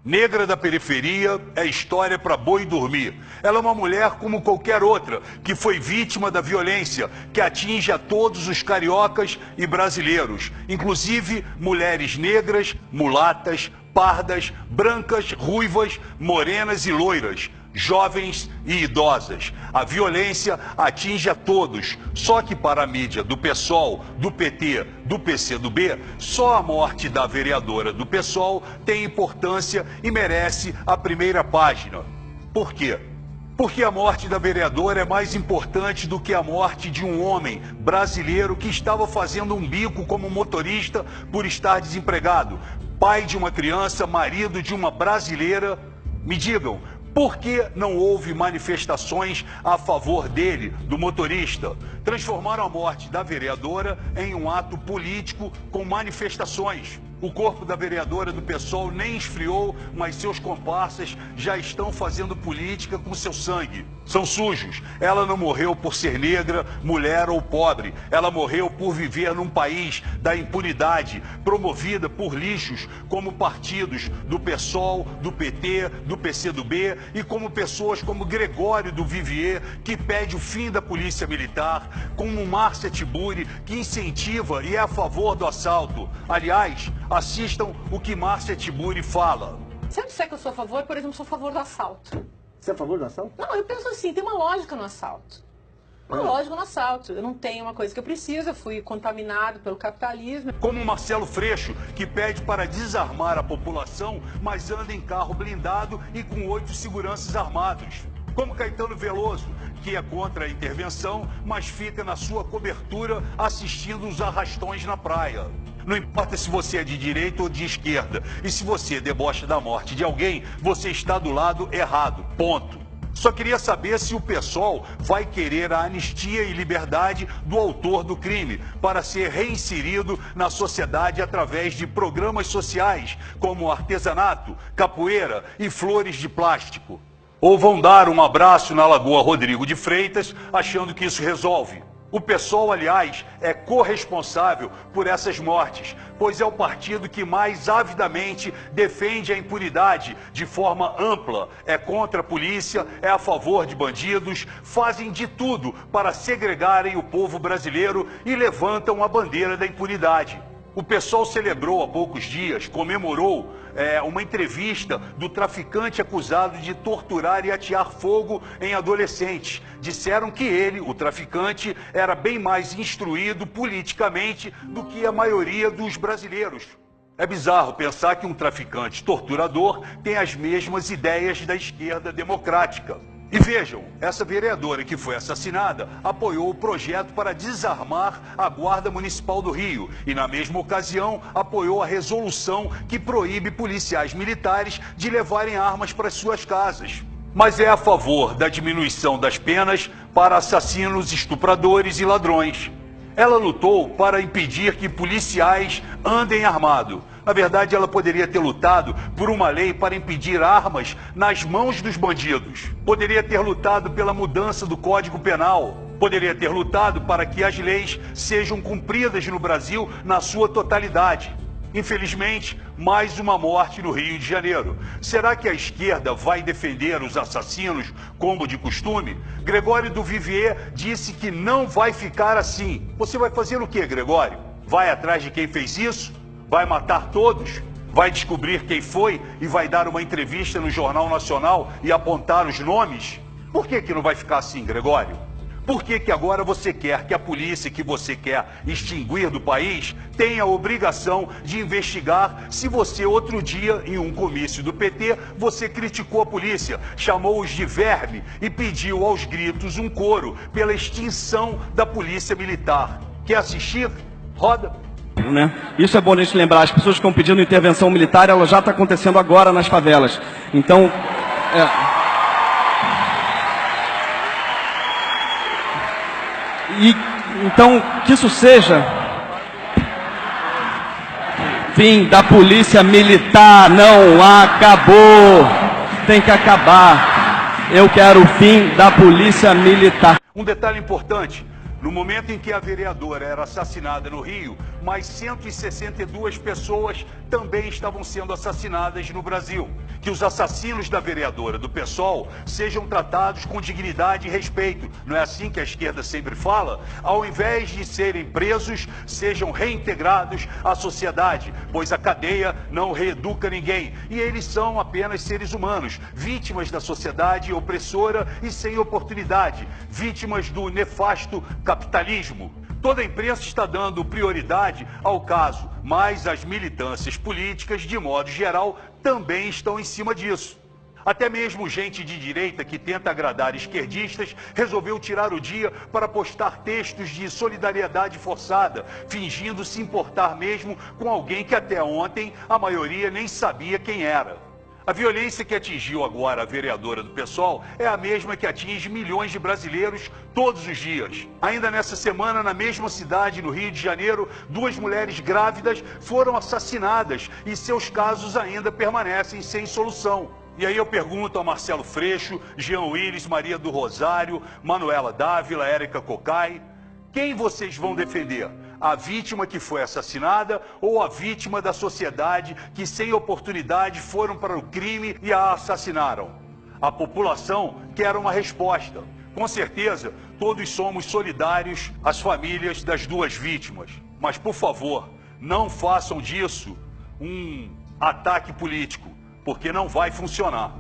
Negra da periferia é história para boi dormir. Ela é uma mulher como qualquer outra, que foi vítima da violência, que atinge a todos os cariocas e brasileiros, inclusive mulheres negras, mulatas, pardas, brancas, ruivas, morenas e loiras, jovens e idosas. A violência atinge a todos, só que para a mídia do PSOL, do PT, do PCdoB, só a morte da vereadora do PSOL tem importância e merece a primeira página. Por quê? Porque a morte da vereadora é mais importante do que a morte de um homem brasileiro que estava fazendo um bico como motorista por estar desempregado, pai de uma criança, marido de uma brasileira. Me digam, por que não houve manifestações a favor dele, do motorista? Transformaram a morte da vereadora em um ato político com manifestações. O corpo da vereadora do PSOL nem esfriou, mas seus comparsas já estão fazendo política com seu sangue. São sujos. Ela não morreu por ser negra, mulher ou pobre. Ela morreu por viver num país da impunidade, promovida por lixos como partidos do PSOL, do PT, do PCdoB e como pessoas como Gregório do Vivier, que pede o fim da polícia militar, como Márcia Tiburi, que incentiva e é a favor do assalto. Aliás, assistam o que Márcia Tiburi fala. Se eu disser que eu sou a favor, por exemplo, sou a favor do assalto. Você é a favor do assalto? Não, eu penso assim, tem uma lógica no assalto. Uma lógica no assalto. Eu não tenho uma coisa que eu preciso, eu fui contaminado pelo capitalismo. Como Marcelo Freixo, que pede para desarmar a população, mas anda em carro blindado e com 8 seguranças armados. Como Caetano Veloso, que é contra a intervenção, mas fica na sua cobertura assistindo os arrastões na praia. Não importa se você é de direita ou de esquerda. E se você debocha da morte de alguém, você está do lado errado. Ponto. Só queria saber se o PSOL vai querer a anistia e liberdade do autor do crime para ser reinserido na sociedade através de programas sociais, como artesanato, capoeira e flores de plástico. Ou vão dar um abraço na Lagoa Rodrigo de Freitas, achando que isso resolve. O PSOL, aliás, é corresponsável por essas mortes, pois é o partido que mais avidamente defende a impunidade de forma ampla. É contra a polícia, é a favor de bandidos, fazem de tudo para segregarem o povo brasileiro e levantam a bandeira da impunidade. O PSOL celebrou há poucos dias, comemorou uma entrevista do traficante acusado de torturar e atear fogo em adolescentes. Disseram que ele, o traficante, era bem mais instruído politicamente do que a maioria dos brasileiros. É bizarro pensar que um traficante torturador tem as mesmas ideias da esquerda democrática. E vejam, essa vereadora que foi assassinada apoiou o projeto para desarmar a Guarda Municipal do Rio e, na mesma ocasião, apoiou a resolução que proíbe policiais militares de levarem armas para suas casas. Mas é a favor da diminuição das penas para assassinos, estupradores e ladrões. Ela lutou para impedir que policiais andem armados. Na verdade, ela poderia ter lutado por uma lei para impedir armas nas mãos dos bandidos. Poderia ter lutado pela mudança do Código Penal. Poderia ter lutado para que as leis sejam cumpridas no Brasil na sua totalidade. Infelizmente, mais uma morte no Rio de Janeiro. Será que a esquerda vai defender os assassinos como de costume? Gregório do Vivier disse que não vai ficar assim. Você vai fazer o quê, Gregório? Vai atrás de quem fez isso? Vai matar todos? Vai descobrir quem foi e vai dar uma entrevista no Jornal Nacional e apontar os nomes? Por que não vai ficar assim, Gregório? Por que agora você quer que a polícia que você quer extinguir do país tenha a obrigação de investigar se você outro dia, em um comício do PT, você criticou a polícia, chamou-os de verme e pediu aos gritos um coro pela extinção da polícia militar? Quer assistir? Roda! Isso é bom a gente lembrar, as pessoas que estão pedindo intervenção militar, ela já está acontecendo agora nas favelas. Então, então, que isso seja fim da polícia militar. Não acabou, tem que acabar. Eu quero o fim da polícia militar. Um detalhe importante: no momento em que a vereadora era assassinada no Rio, mais 162 pessoas também estavam sendo assassinadas no Brasil. que os assassinos da vereadora do PSOL sejam tratados com dignidade e respeito. Não é assim que a esquerda sempre fala? Ao invés de serem presos, sejam reintegrados à sociedade, pois a cadeia não reeduca ninguém. E eles são apenas seres humanos, vítimas da sociedade opressora e sem oportunidade, vítimas do nefasto capitalismo. Toda a imprensa está dando prioridade ao caso, mas as militâncias políticas, de modo geral, também estão em cima disso. Até mesmo gente de direita que tenta agradar esquerdistas resolveu tirar o dia para postar textos de solidariedade forçada, fingindo se importar mesmo com alguém que até ontem a maioria nem sabia quem era. A violência que atingiu agora a vereadora do PSOL é a mesma que atinge milhões de brasileiros todos os dias. Ainda nessa semana, na mesma cidade, no Rio de Janeiro, 2 mulheres grávidas foram assassinadas e seus casos ainda permanecem sem solução. E aí eu pergunto a Marcelo Freixo, Jean Willis, Maria do Rosário, Manuela Dávila, Érica Cocai, quem vocês vão defender? A vítima que foi assassinada ou a vítima da sociedade que, sem oportunidade, foram para o crime e a assassinaram? A população quer uma resposta. Com certeza, todos somos solidários às famílias das 2 vítimas. Mas, por favor, não façam disso um ataque político, porque não vai funcionar.